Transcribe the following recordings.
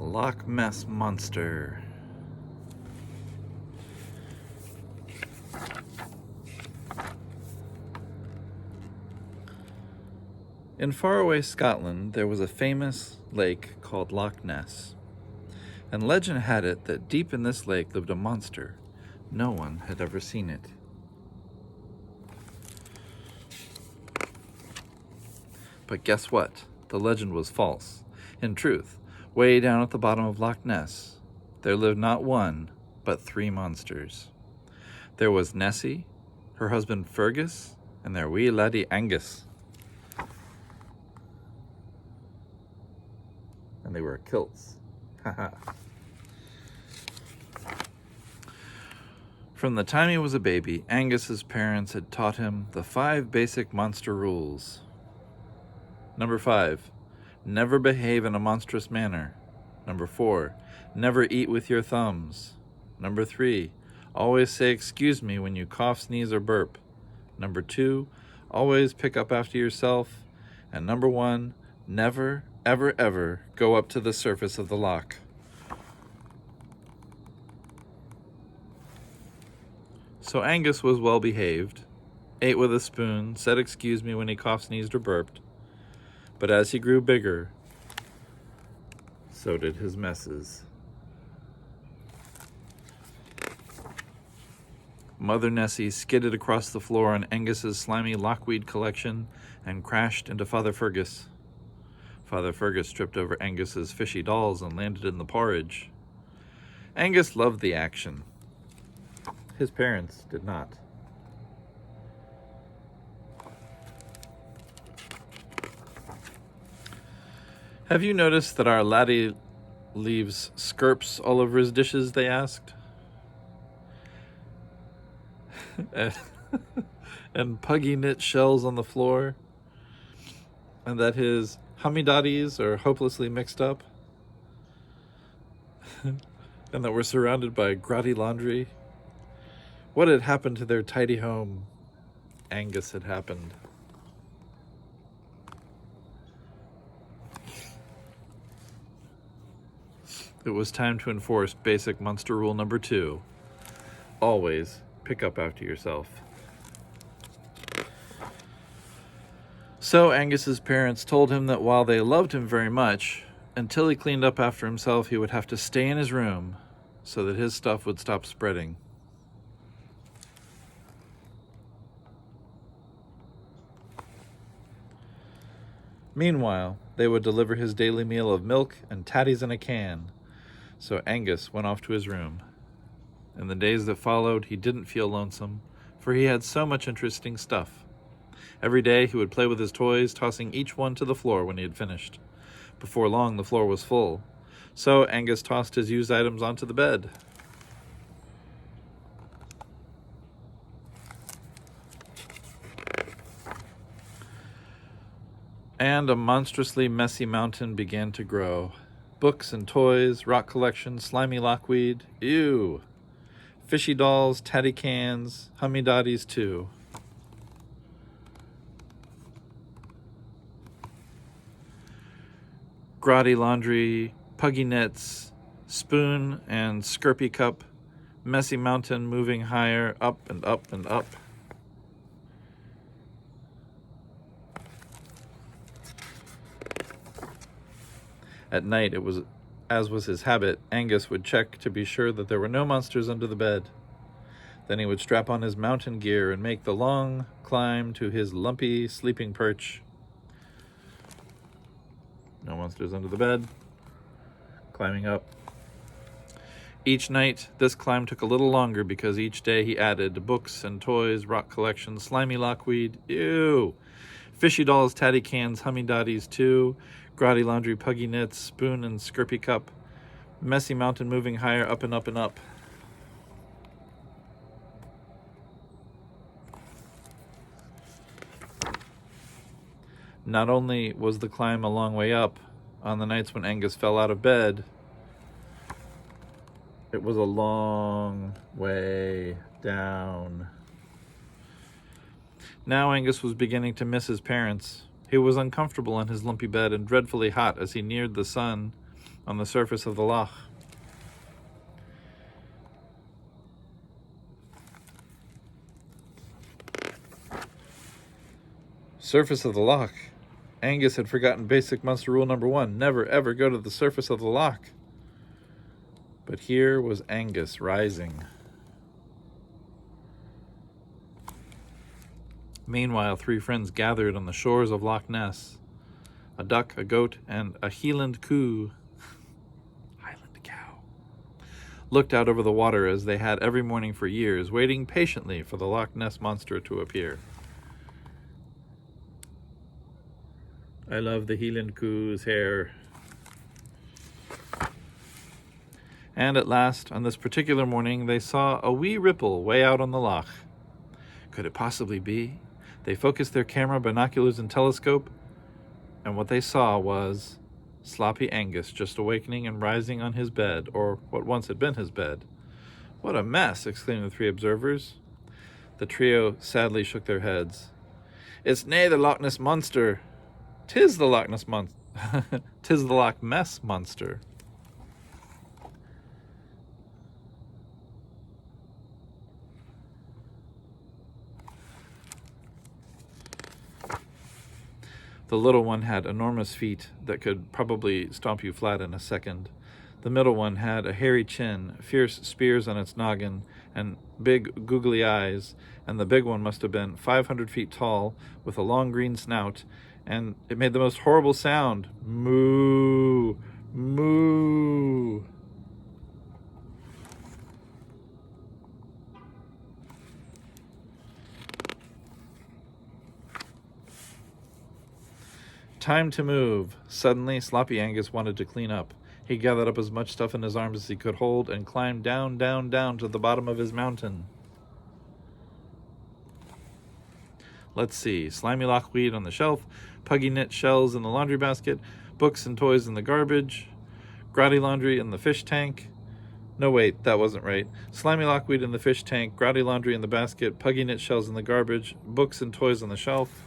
Loch Ness Monster. In faraway Scotland, there was a famous lake called Loch Ness, and legend had it that deep in this lake lived a monster. No one had ever seen it. But guess what? The legend was false. In truth, way down at the bottom of Loch Ness, there lived not one, but 3 monsters. There was Nessie, her husband Fergus, and their wee laddie Angus. And they were kilts. Haha. From the time he was a baby, Angus's parents had taught him the 5 basic monster rules. Number 5, never behave in a monstrous manner. Number 4, never eat with your thumbs. Number 3, always say excuse me when you cough, sneeze, or burp. Number 2, always pick up after yourself. And number 1, never, ever, ever go up to the surface of the loch. So Angus was well behaved, ate with a spoon, said excuse me when he coughed, sneezed, or burped. But as he grew bigger, so did his messes. Mother Nessie skidded across the floor on Angus's slimy lockweed collection and crashed into Father Fergus. Father Fergus tripped over Angus's fishy dolls and landed in the porridge. Angus loved the action. His parents did not. Have you noticed that our laddie leaves skirps all over his dishes, they asked? And puggy knit shells on the floor? And that his hummy-doddies are hopelessly mixed up? And that we're surrounded by grotty laundry? What had happened to their tidy home? Angus had happened. It was time to enforce basic monster rule number 2. Always pick up after yourself. So Angus's parents told him that while they loved him very much, until he cleaned up after himself, he would have to stay in his room so that his stuff would stop spreading. Meanwhile, they would deliver his daily meal of milk and tatties in a can. So Angus went off to his room. In the days that followed, he didn't feel lonesome, for he had so much interesting stuff. Every day he would play with his toys, tossing each one to the floor when he had finished. Before long, the floor was full. So Angus tossed his used items onto the bed. And a monstrously messy mountain began to grow. Books and toys, rock collection, slimy lockweed, ew. Fishy dolls, tatty cans, hummy-doddies too. Grotty laundry, puggy knits, spoon and skirpy cup, messy mountain moving higher, up and up and up. At night, it was, as was his habit, Angus would check to be sure that there were no monsters under the bed. Then he would strap on his mountain gear and make the long climb to his lumpy sleeping perch. No monsters under the bed. Climbing up. Each night, this climb took a little longer because each day he added books and toys, rock collection, slimy lockweed, ew, fishy dolls, tatty cans, hummy-doddies too, grotty laundry, puggy knits, spoon and skirpy cup, messy mountain moving higher, up and up and up. Not only was the climb a long way up, on the nights when Angus fell out of bed, it was a long way down. Now Angus was beginning to miss his parents. He was uncomfortable in his lumpy bed and dreadfully hot as he neared the sun on the surface of the Loch. Surface of the Loch. Angus had forgotten basic monster rule number 1. Never ever go to the surface of the Loch. But here was Angus rising. Meanwhile, 3 friends gathered on the shores of Loch Ness. A duck, a goat, and a Highland coo, Highland cow, looked out over the water as they had every morning for years, waiting patiently for the Loch Ness monster to appear. I love the Highland coo's hair. And at last, on this particular morning, they saw a wee ripple way out on the loch. Could it possibly be? They focused their camera, binoculars, and telescope, and what they saw was Sloppy Angus just awakening and rising on his bed, or what once had been his bed. What a mess, exclaimed the 3 observers. The trio sadly shook their heads. It's nae the Loch Ness monster. 'Tis the Loch Ness monster. 'Tis the Loch Ness monster. The little one had enormous feet that could probably stomp you flat in a second. The middle one had a hairy chin, fierce spears on its noggin, and big googly eyes, and the big one must have been 500 feet tall, with a long green snout, and it made the most horrible sound. Moo! Moo! Time to move. Suddenly, Sloppy Angus wanted to clean up. He gathered up as much stuff in his arms as he could hold and climbed down, down, down to the bottom of his mountain. Let's see. Slimy lochweed on the shelf, puggy knit shells in the laundry basket, books and toys in the garbage, grotty laundry in the fish tank. No, wait, that wasn't right. Slimy lochweed in the fish tank, grotty laundry in the basket, puggy knit shells in the garbage, books and toys on the shelf.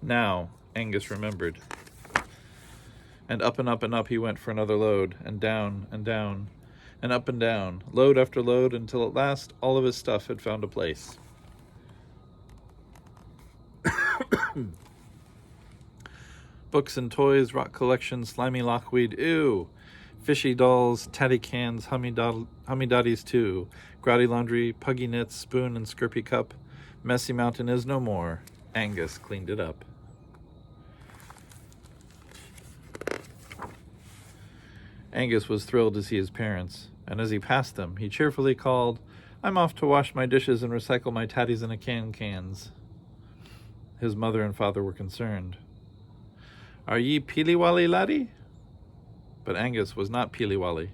Now, Angus remembered. And up and up and up he went for another load, and down, and up and down, load after load, until at last all of his stuff had found a place. Books and toys, rock collection, slimy lochweed, ew. Fishy dolls, tatty cans, hummy-dotties too. Grotty laundry, puggy knits, spoon and scurpy cup. Messy mountain is no more. Angus cleaned it up. Angus was thrilled to see his parents, and as he passed them, he cheerfully called, I'm off to wash my dishes and recycle my tatties in a cans. His mother and father were concerned. Are ye peely-wally, laddie? But Angus was not peely-wally.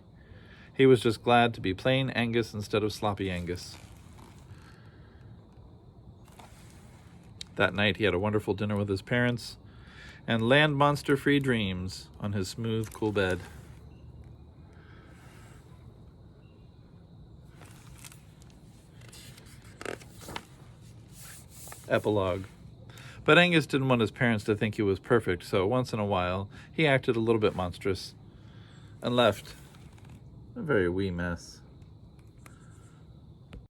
He was just glad to be plain Angus instead of sloppy Angus. That night he had a wonderful dinner with his parents, and land monster-free dreams on his smooth, cool bed. Epilogue. But Angus didn't want his parents to think he was perfect, so once in a while he acted a little bit monstrous and left a very wee mess.